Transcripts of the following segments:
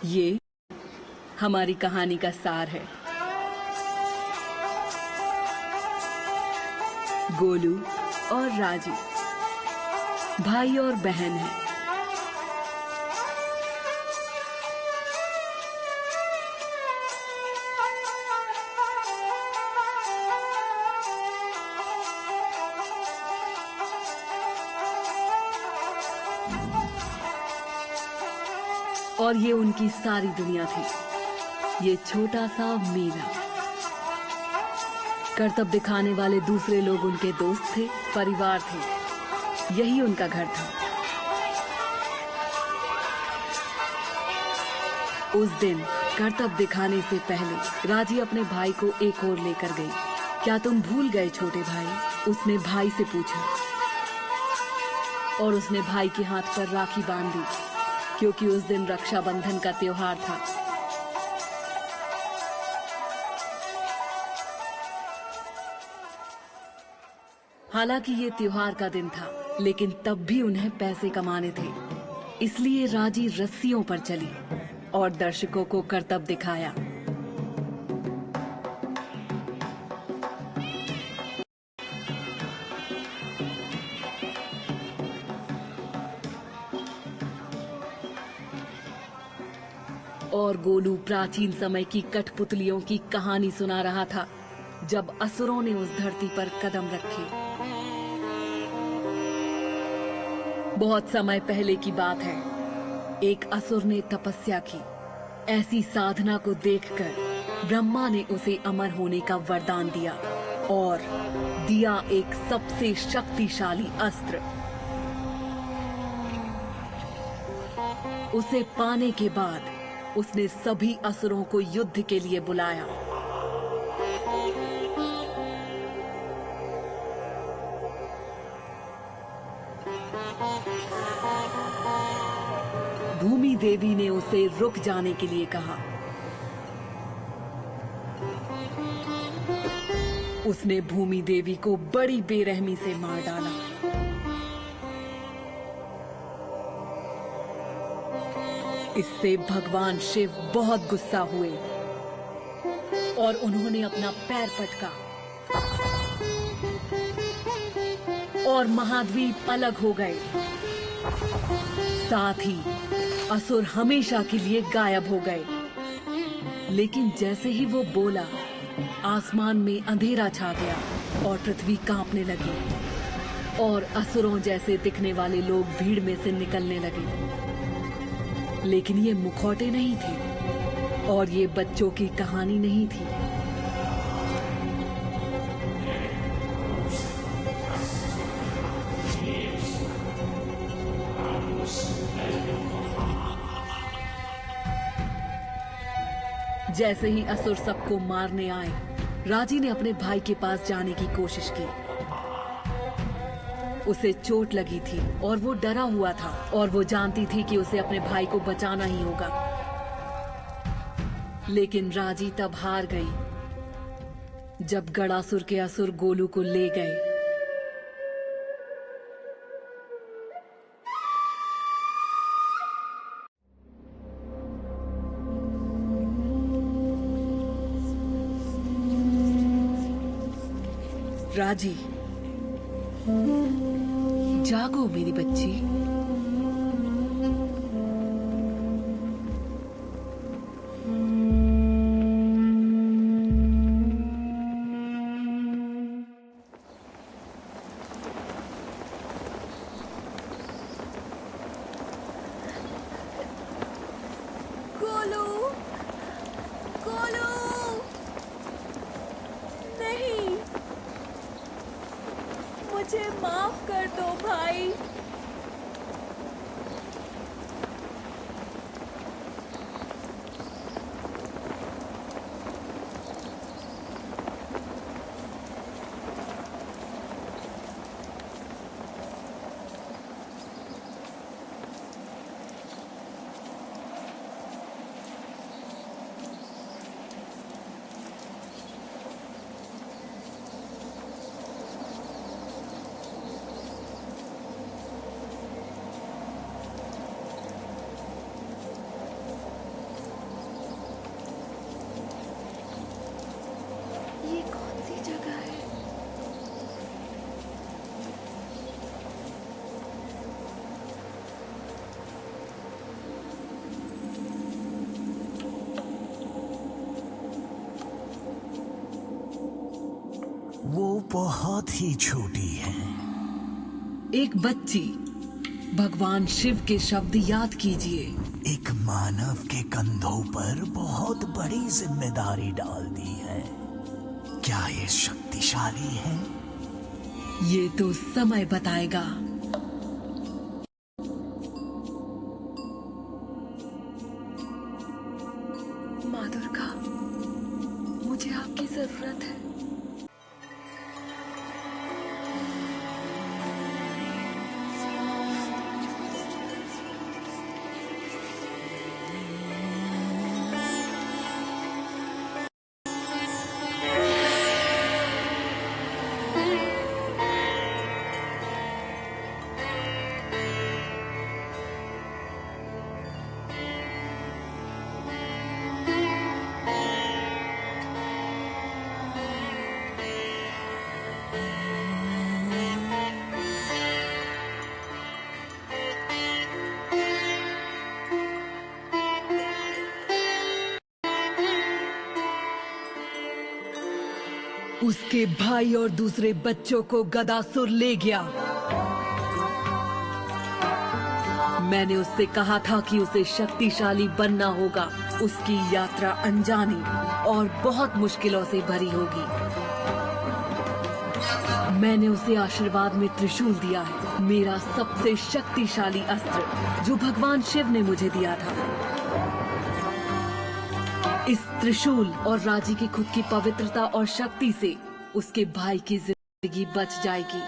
ये हमारी कहानी का सार है। गोलू और राजी भाई और बहन हैं। और ये उनकी सारी दुनिया थी। ये छोटा सा मेला। करतब दिखाने वाले दूसरे लोग उनके दोस्त थे, परिवार थे। यही उनका घर था। उस दिन करतब दिखाने से पहले राजी अपने भाई को एक और लेकर गई। क्या तुम भूल गए छोटे भाई? उसने भाई से पूछा और उसने भाई के हाथ पर राखी बांध दी, क्योंकि उस दिन रक्षाबंधन का त्योहार था। हालांकि ये त्योहार का दिन था, लेकिन तब भी उन्हें पैसे कमाने थे। इसलिए राजी रस्सियों पर चली और दर्शकों को करतब दिखाया। और गोलू प्राचीन समय की कठपुतलियों की कहानी सुना रहा था, जब असुरों ने उस धरती पर कदम रखे। बहुत समय पहले की बात है। एक असुर ने तपस्या की। ऐसी साधना को देखकर ब्रह्मा ने उसे अमर होने का वरदान दिया और दिया एक सबसे शक्तिशाली अस्त्र। उसे पाने के बाद उसने सभी असुरों को युद्ध के लिए बुलाया। भूमि देवी ने उसे रुक जाने के लिए कहा। उसने भूमि देवी को बड़ी बेरहमी से मार डाला। इससे भगवान शिव बहुत गुस्सा हुए और उन्होंने अपना पैर पटका और महाद्वीप अलग हो गए। साथ ही असुर हमेशा के लिए गायब हो गए। लेकिन जैसे ही वो बोला, आसमान में अंधेरा छा गया और पृथ्वी कांपने लगी और असुरों जैसे दिखने वाले लोग भीड़ में से निकलने लगे। लेकिन ये मुखौटे नहीं थे और ये बच्चों की कहानी नहीं थी। जैसे ही असुर सबको मारने आए, राजी ने अपने भाई के पास जाने की कोशिश की। उसे चोट लगी थी और वो डरा हुआ था और वो जानती थी कि उसे अपने भाई को बचाना ही होगा। लेकिन राजी तब हार गई जब गणासुर के असुर गोलू को ले गए। राजी, जागो मेरी बच्ची। गोलू, गोलू, नहीं, मुझे माफ कर दो भाई। बहुत ही छोटी है। एक बच्ची, भगवान शिव के शब्द याद कीजिए। एक मानव के कंधों पर बहुत बड़ी जिम्मेदारी डाल दी है। क्या ये शक्तिशाली है? ये तो समय बताएगा। माँ दुर्गा, मुझे आपकी जरूरत है। उसके भाई और दूसरे बच्चों को गदासुर ले गया। मैंने उससे कहा था कि उसे शक्तिशाली बनना होगा। उसकी यात्रा अनजानी और बहुत मुश्किलों से भरी होगी। मैंने उसे आशीर्वाद में त्रिशूल दिया है, मेरा सबसे शक्तिशाली अस्त्र जो भगवान शिव ने मुझे दिया था। इस त्रिशूल और राजी की खुद की पवित्रता और शक्ति से उसके भाई की जिंदगी बच जाएगी।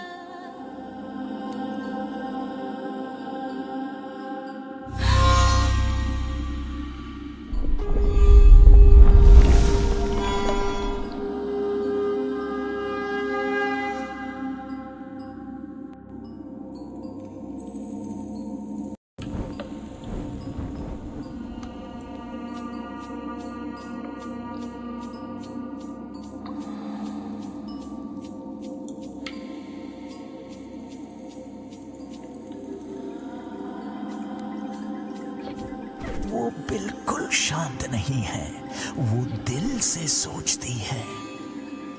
वो बिल्कुल शांत नहीं है। वो दिल से सोचती है।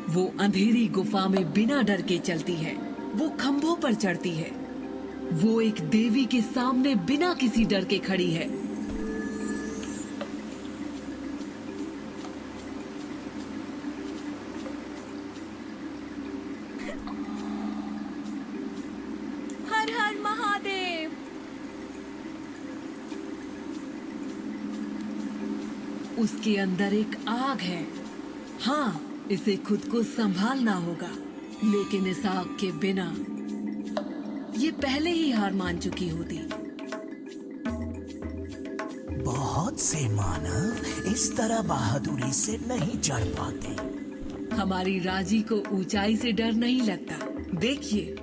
वो अंधेरी गुफा में बिना डर के चलती है। वो खंभों पर चढ़ती है। वो एक देवी के सामने बिना किसी डर के खड़ी है। हर हर महादेव। उसके अंदर एक आग है। हाँ, इसे खुद को संभालना होगा, लेकिन इस आग के बिना ये पहले ही हार मान चुकी होती। बहुत से मानव इस तरह बहादुरी से नहीं चढ़ पाते। हमारी राजी को ऊंचाई से डर नहीं लगता। देखिए,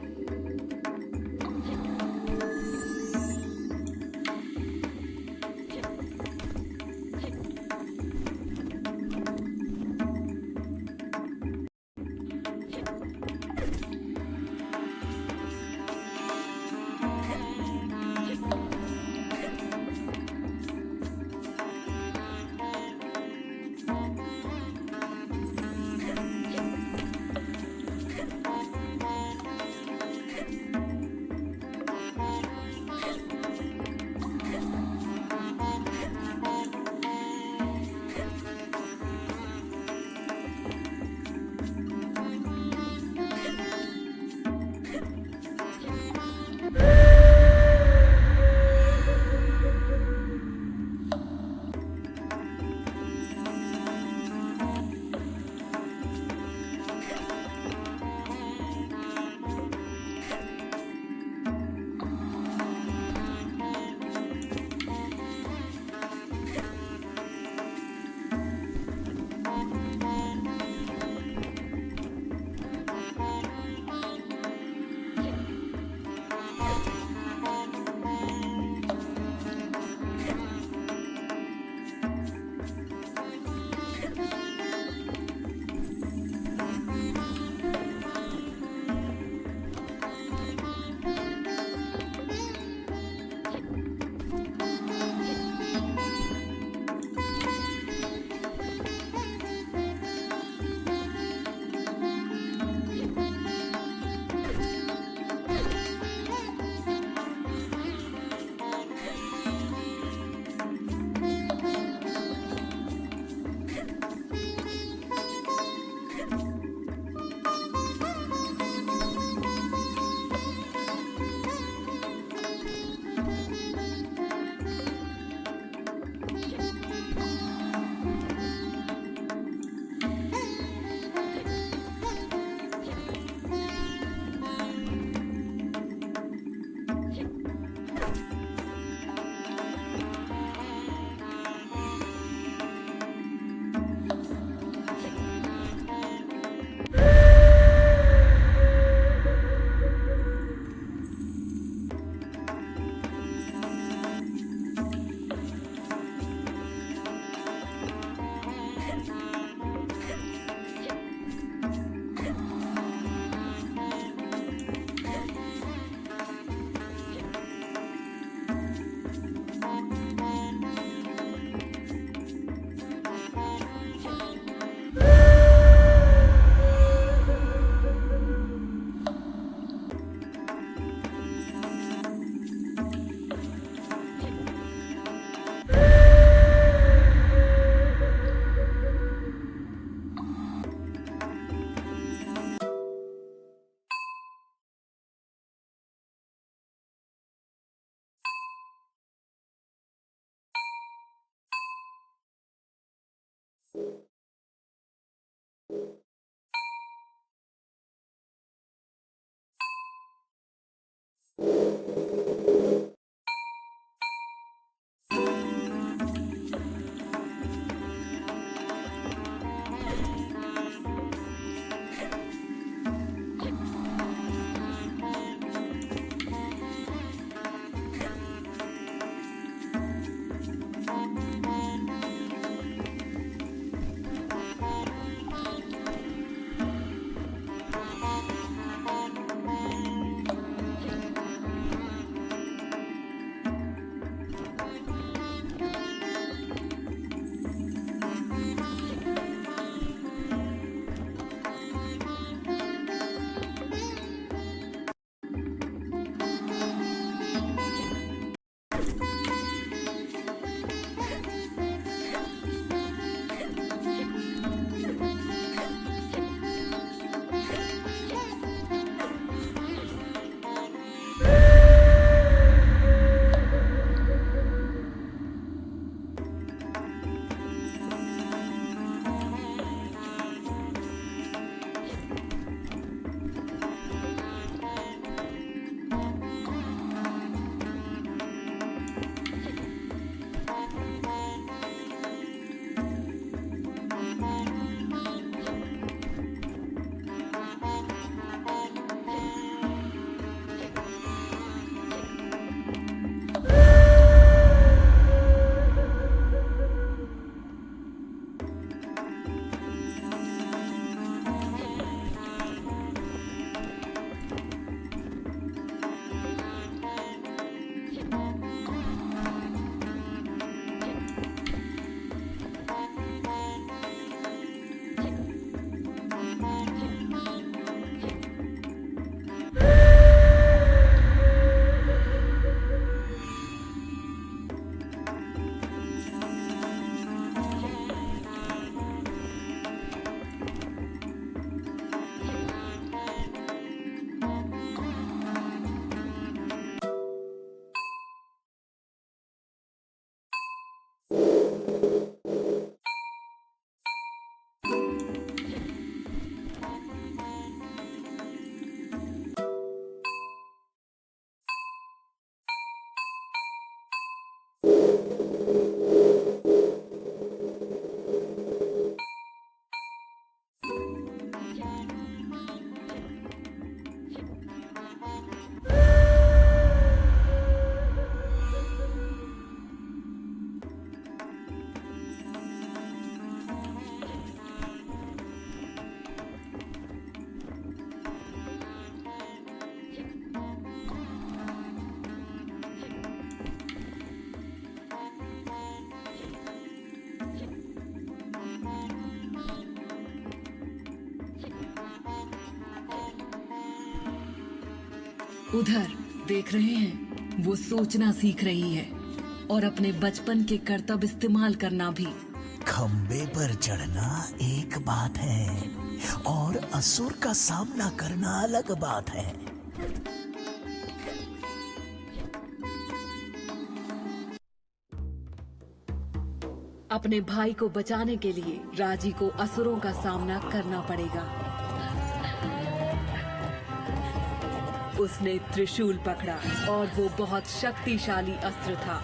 उधर देख रहे हैं, वो सोचना सीख रही है और अपने बचपन के करतब इस्तेमाल करना भी। खंबे पर चढ़ना एक बात है और असुर का सामना करना अलग बात है। अपने भाई को बचाने के लिए राजी को असुरों का सामना करना पड़ेगा। उसने त्रिशूल पकड़ा और वो बहुत शक्तिशाली अस्त्र था।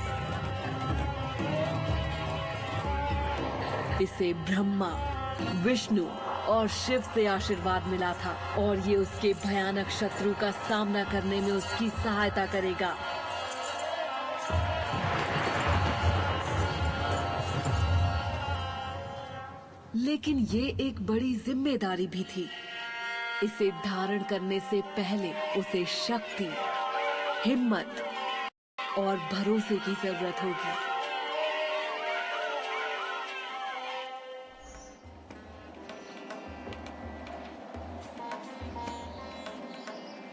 इसे ब्रह्मा, विष्णु और शिव से आशीर्वाद मिला था और ये उसके भयानक शत्रु का सामना करने में उसकी सहायता करेगा। लेकिन ये एक बड़ी जिम्मेदारी भी थी। इसे धारण करने से पहले उसे शक्ति, हिम्मत और भरोसे की जरूरत होगी।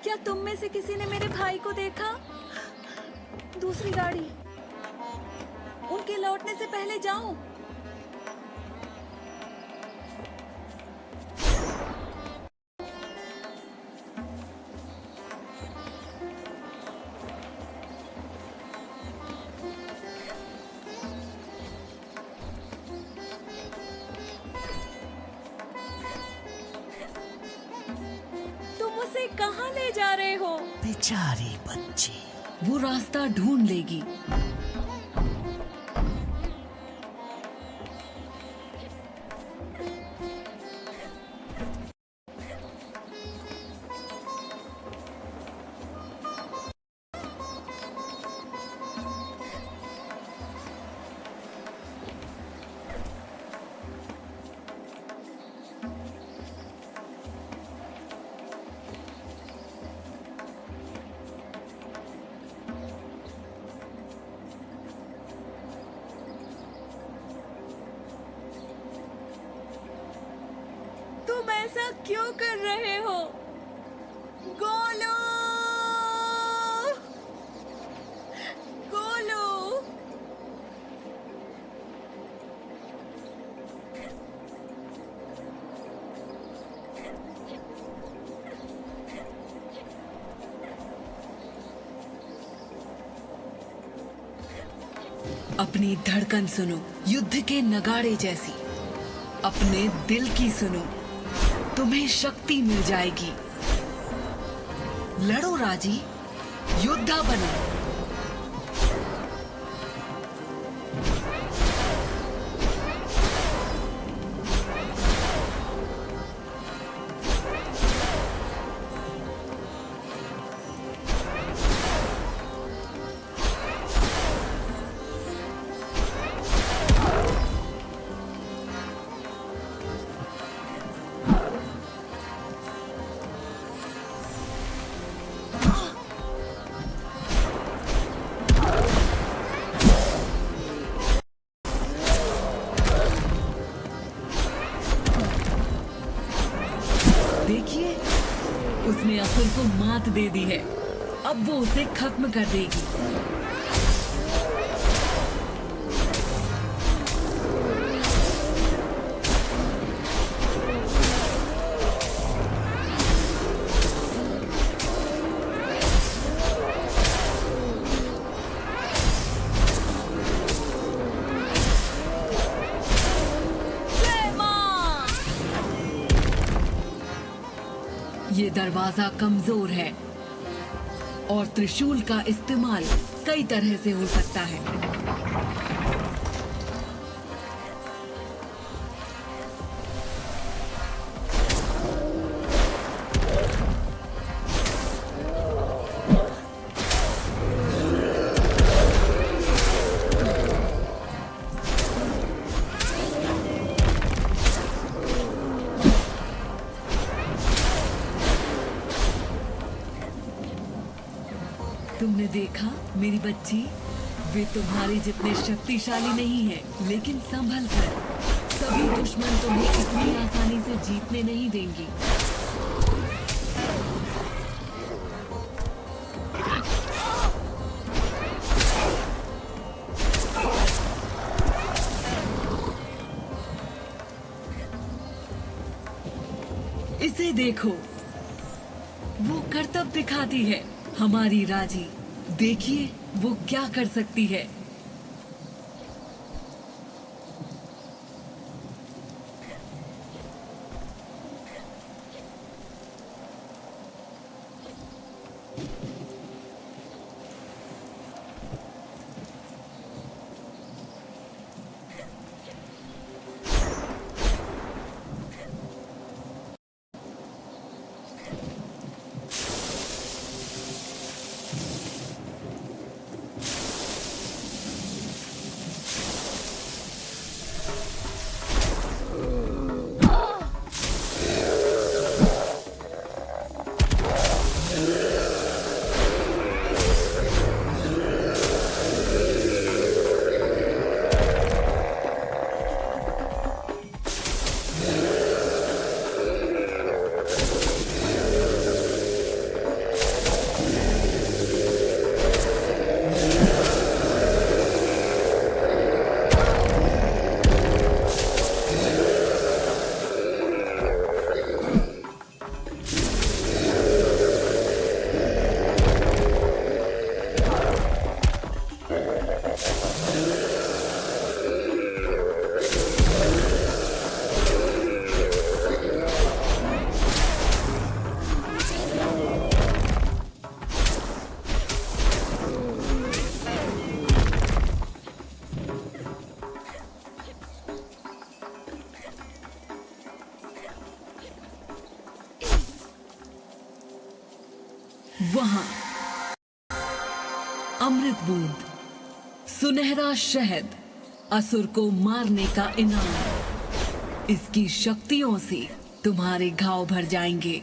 क्या तुम में से किसी ने मेरे भाई को देखा? दूसरी गाड़ी। उनके लौटने से पहले जाओ। कहाँ ले जा रहे हो? बेचारी बच्ची, वो रास्ता ढूंढ लेगी। तुम ऐसा क्यों कर रहे हो? गोलू! गोलू! अपनी धड़कन सुनो, युद्ध के नगाड़े जैसी। अपने दिल की सुनो, तुम्हें शक्ति मिल जाएगी। लड़ो राजी, योद्धा बनो। देखिए, उसने असुर को मात दे दी है। अब वो उसे खत्म कर देगी। ये दरवाजा कमजोर है और त्रिशूल का इस्तेमाल कई तरह से हो सकता है। तुमने देखा मेरी बच्ची, वे तुम्हारे जितने शक्तिशाली नहीं हैं, लेकिन संभल कर। सभी दुश्मन तुम्हें इतनी आसानी से जीतने नहीं देंगी। इसे देखो, वो करतब दिखाती है। हमारी राजी, देखिए वो क्या कर सकती है। वहां अमृत बूंद, सुनहरा शहद, असुर को मारने का इनाम। इसकी शक्तियों से तुम्हारे घाव भर जाएंगे।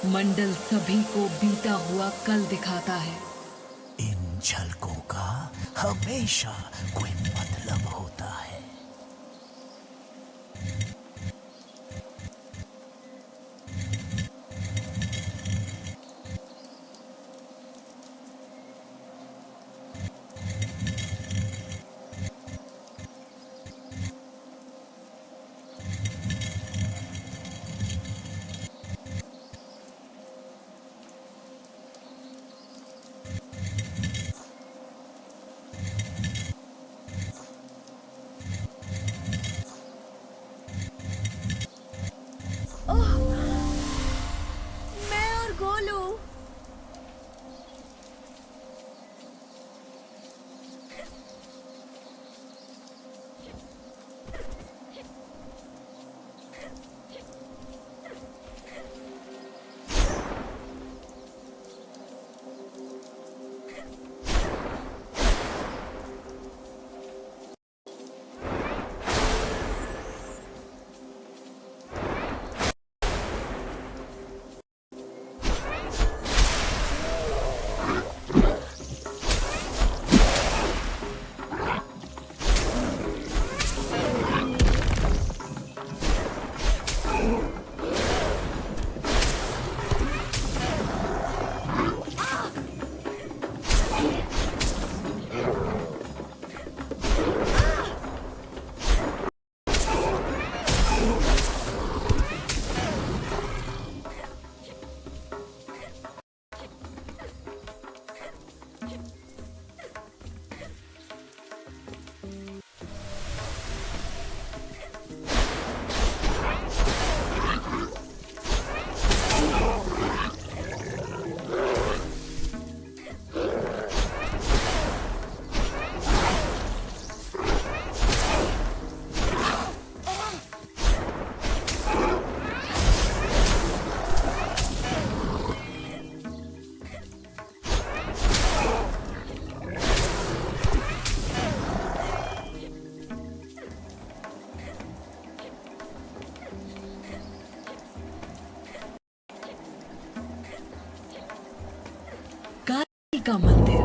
मंडल सभी को बीता हुआ कल दिखाता है। इन झलकों का हमेशा कोई मतलब होता है। मैं और गोलू। काली का मंदिर।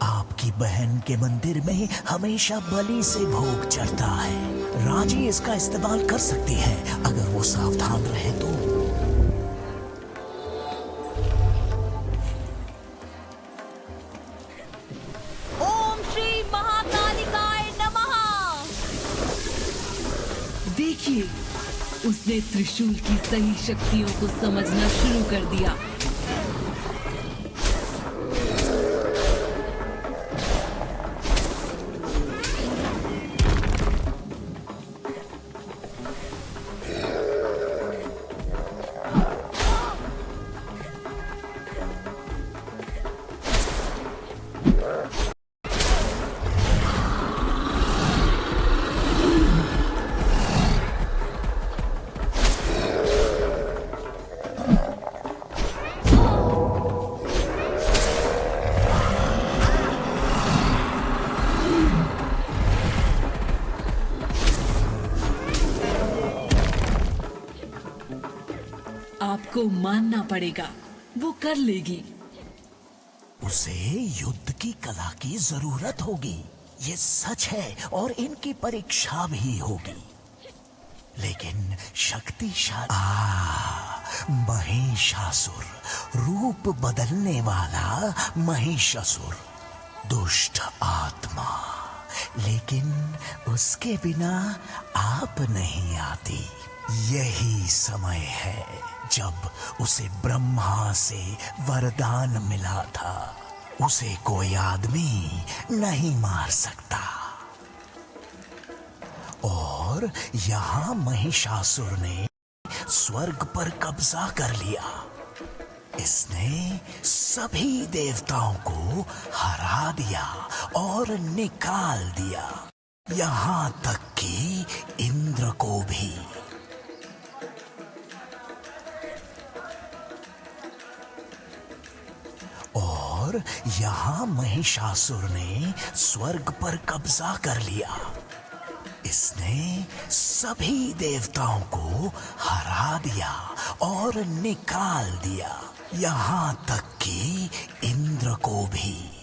आपकी बहन के मंदिर में हमेशा बलि से भोग चढ़ता है। राजी इसका इस्तेमाल कर सकती है अगर वो सावधान रहे तो। ओम श्री महाकालिकाय नमः। उसने त्रिशूल की सही शक्तियों को समझना शुरू कर दिया। आपको मानना पड़ेगा, वो कर लेगी। उसे युद्ध की कला की जरूरत होगी, ये सच है, और इनकी परीक्षा भी होगी। लेकिन शक्तिशाली महिषासुर, रूप बदलने वाला महिषासुर, दुष्ट आत्मा। लेकिन उसके बिना आप नहीं आती। यही समय है जब उसे ब्रह्मा से वरदान मिला था, उसे कोई आदमी नहीं मार सकता। और यहाँ महिषासुर ने स्वर्ग पर कब्जा कर लिया। इसने सभी देवताओं को हरा दिया और निकाल दिया, यहाँ तक कि इंद्र को भी। और यहाँ महिषासुर ने स्वर्ग पर कब्जा कर लिया। इसने सभी देवताओं को हरा दिया और निकाल दिया, यहाँ तक कि इंद्र को भी।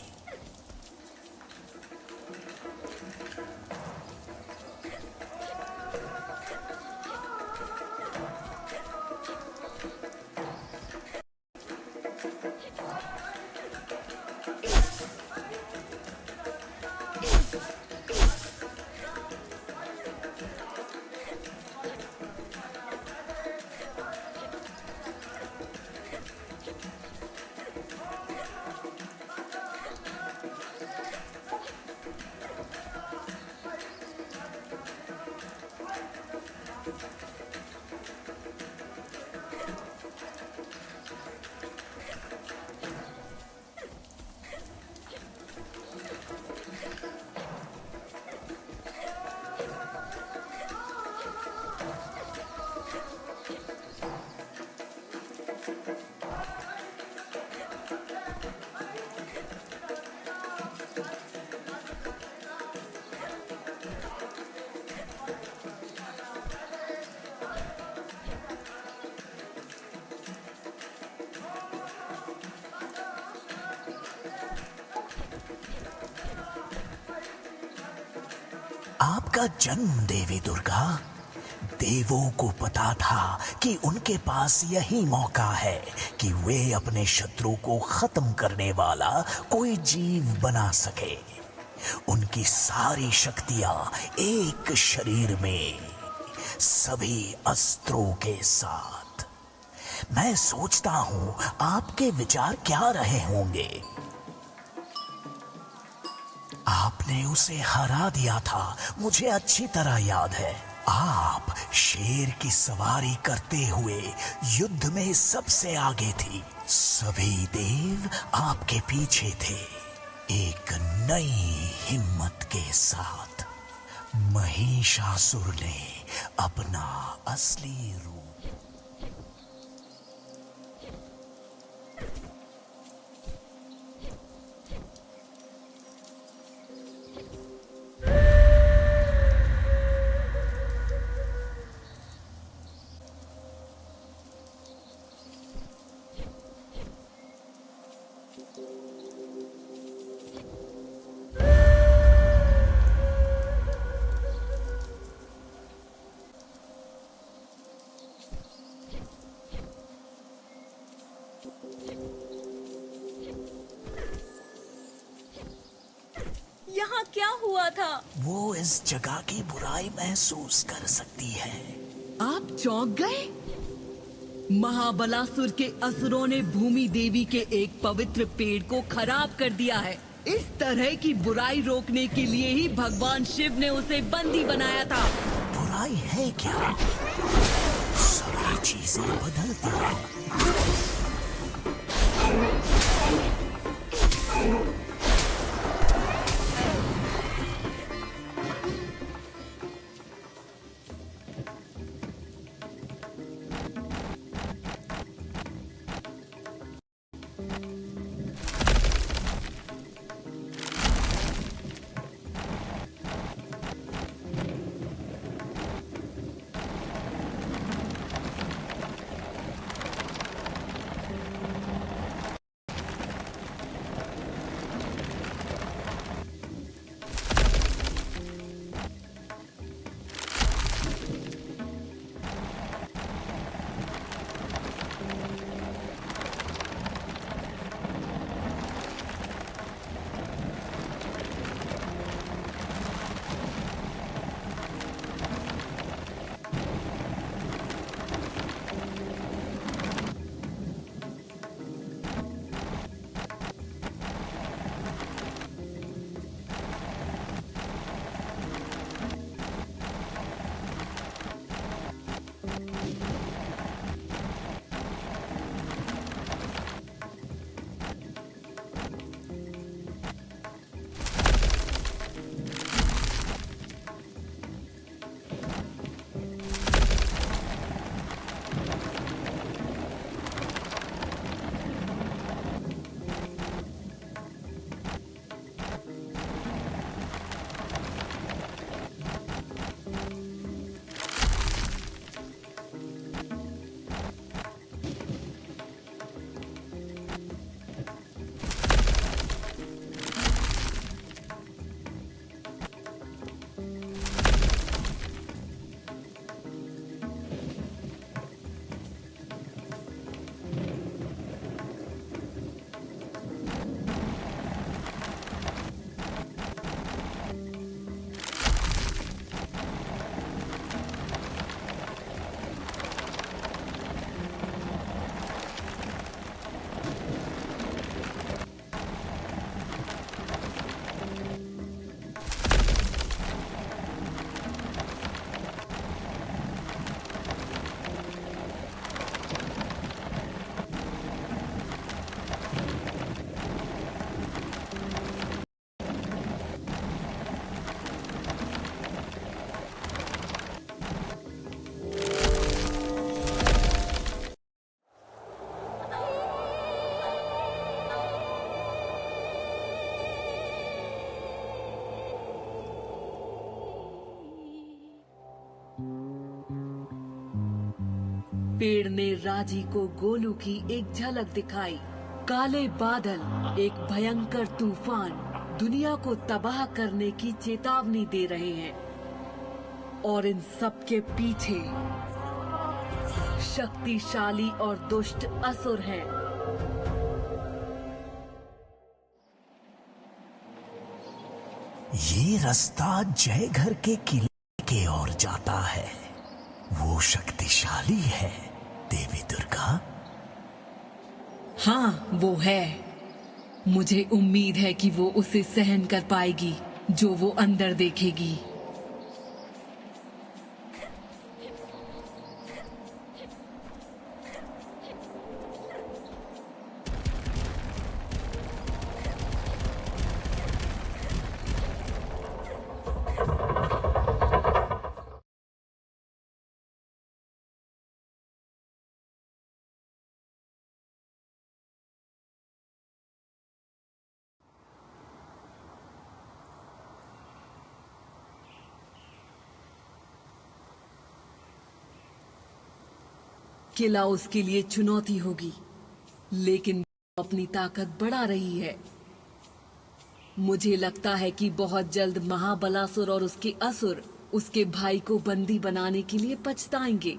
आपका जन्म देवी दुर्गा, देवों को पता था कि उनके पास यही मौका है कि वे अपने शत्रु को खत्म करने वाला कोई जीव बना सके। उनकी सारी शक्तियां एक शरीर में, सभी अस्त्रों के साथ। मैं सोचता हूं आपके विचार क्या रहे होंगे। आपने उसे हरा दिया था, मुझे अच्छी तरह याद है। आप शेर की सवारी करते हुए युद्ध में सबसे आगे थी। सभी देव आपके पीछे थे, एक नई हिम्मत के साथ। महिषासुर ने अपना असली रूप यहाँ क्या हुआ था? वो इस जगह की बुराई महसूस कर सकती है। आप चौंक गए? महाबलासुर के असुरों ने भूमि देवी के एक पवित्र पेड़ को खराब कर दिया है। इस तरह की बुराई रोकने के लिए ही भगवान शिव ने उसे बंदी बनाया था। बुराई है क्या? सभी चीजें बदलती हैं। पेड़ ने राजी को गोलू की एक झलक दिखाई। काले बादल एक भयंकर तूफान दुनिया को तबाह करने की चेतावनी दे रहे हैं और इन सब के पीछे शक्तिशाली और दुष्ट असुर हैं। ये रास्ता जय घर के किले की ओर जाता है। वो शक्तिशाली है देवी दुर्गा। हाँ, वो है। मुझे उम्मीद है कि वो उसे सहन कर पाएगी जो वो अंदर देखेगी। किला उसके लिए चुनौती होगी, लेकिन वो अपनी ताकत बढ़ा रही है। मुझे लगता है कि बहुत जल्द महाबलासुर और उसके असुर उसके भाई को बंदी बनाने के लिए पछताएंगे।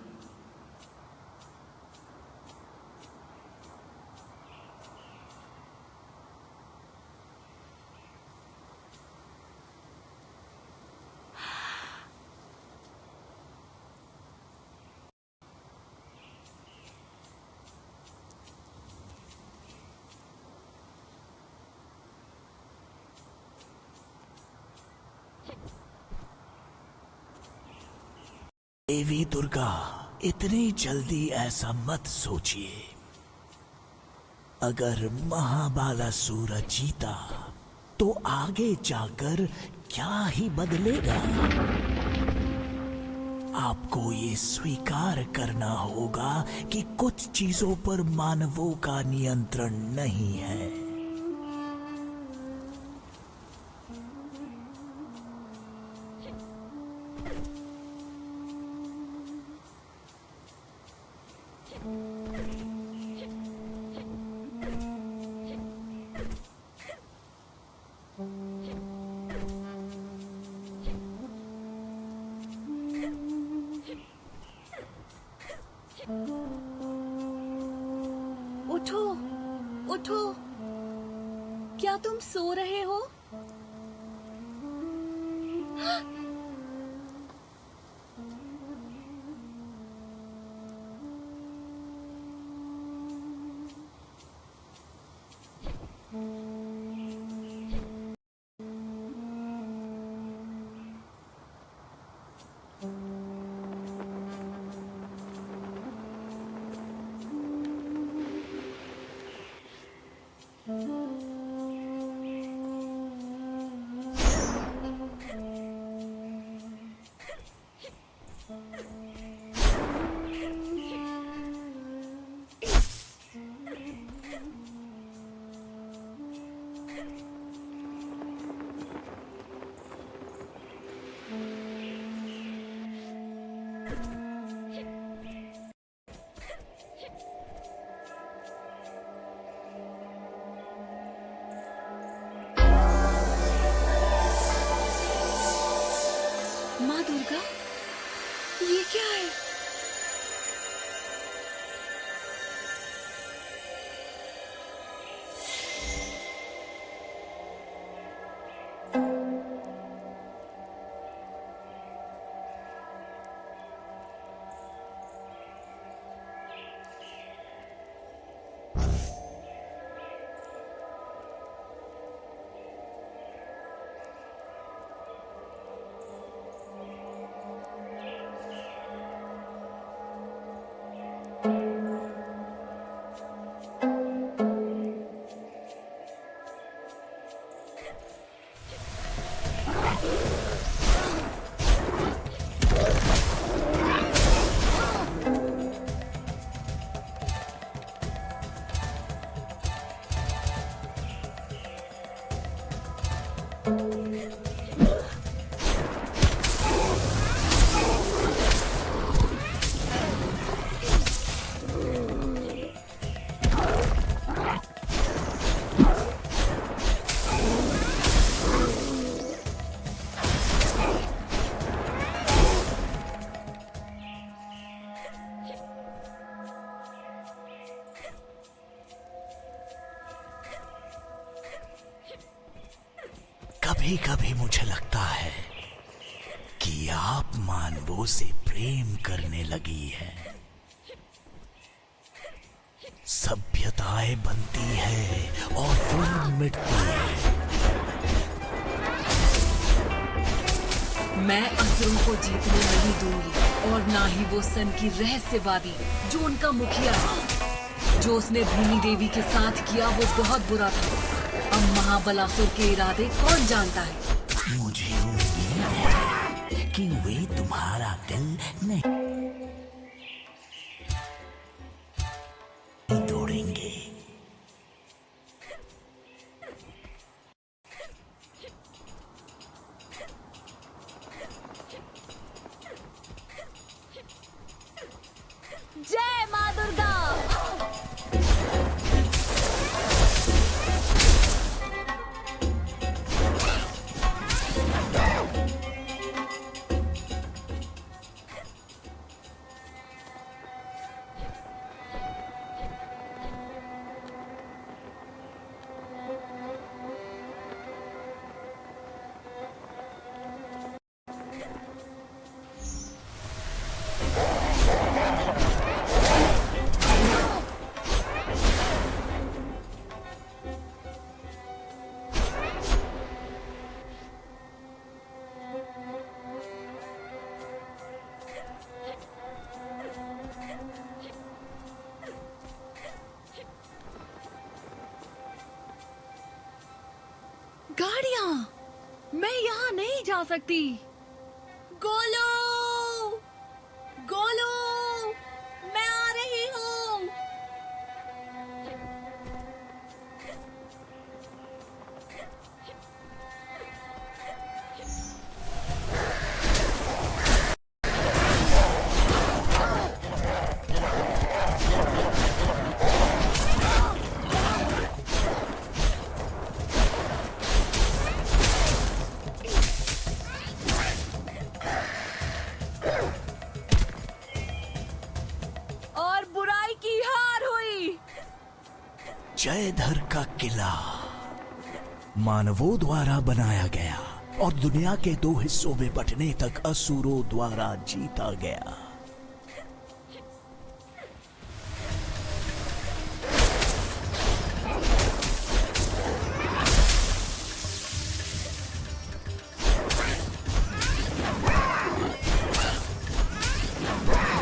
देवी दुर्गा, इतनी जल्दी ऐसा मत सोचिए। अगर महाबालासुर जीता तो आगे जाकर क्या ही बदलेगा। आपको ये स्वीकार करना होगा कि कुछ चीजों पर मानवों का नियंत्रण नहीं है। उठो, उठो। क्या तुम सो रहे हो? माँ दुर्गा, ये क्या है? कभी कभी मुझे लगता है कि आप मानवों से प्रेम करने लगी है। सभ्यताएं बनती है और फिर मिटती है। मैं असुरों को जीतने नहीं दूंगी और ना ही वो सन की रहस्यवादी जो उनका मुखिया है। जो उसने भूमि देवी के साथ किया वो बहुत बुरा था। अब महाबलासुर के इरादे कौन जानता है। मुझे उम्मीद है कि वे तुम्हारा दिल नहीं तोड़ेंगे। जय माँ दुर्गा। गाड़ियाँ। मैं यहाँ नहीं जा सकती। गोलू, गोलू, मैं आ रही हूँ। और बुराई की हार हुई। जयधर का किला मानवों द्वारा बनाया गया और दुनिया के दो हिस्सों में बंटने तक असुरों द्वारा जीता गया।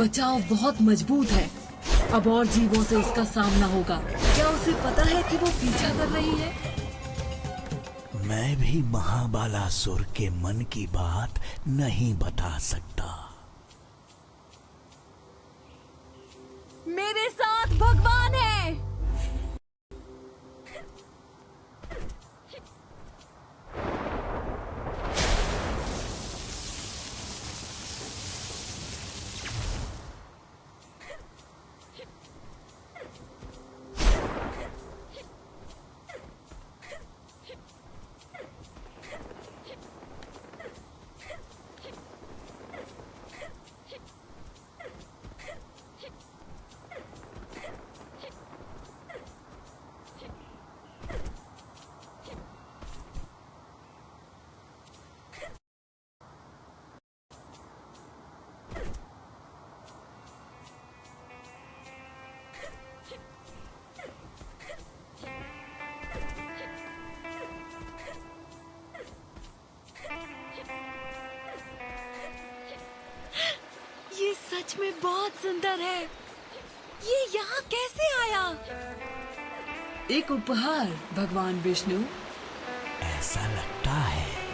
बचाव बहुत मजबूत है। अब और जीवों से उसका सामना होगा। क्या उसे पता है कि वो पीछा कर रही है? मैं भी महाबालासुर के मन की बात नहीं बता सकता। मेरे साथ भगवान है। ये सच में बहुत सुंदर है। ये यहाँ कैसे आया? एक उपहार भगवान विष्णु। ऐसा लगता है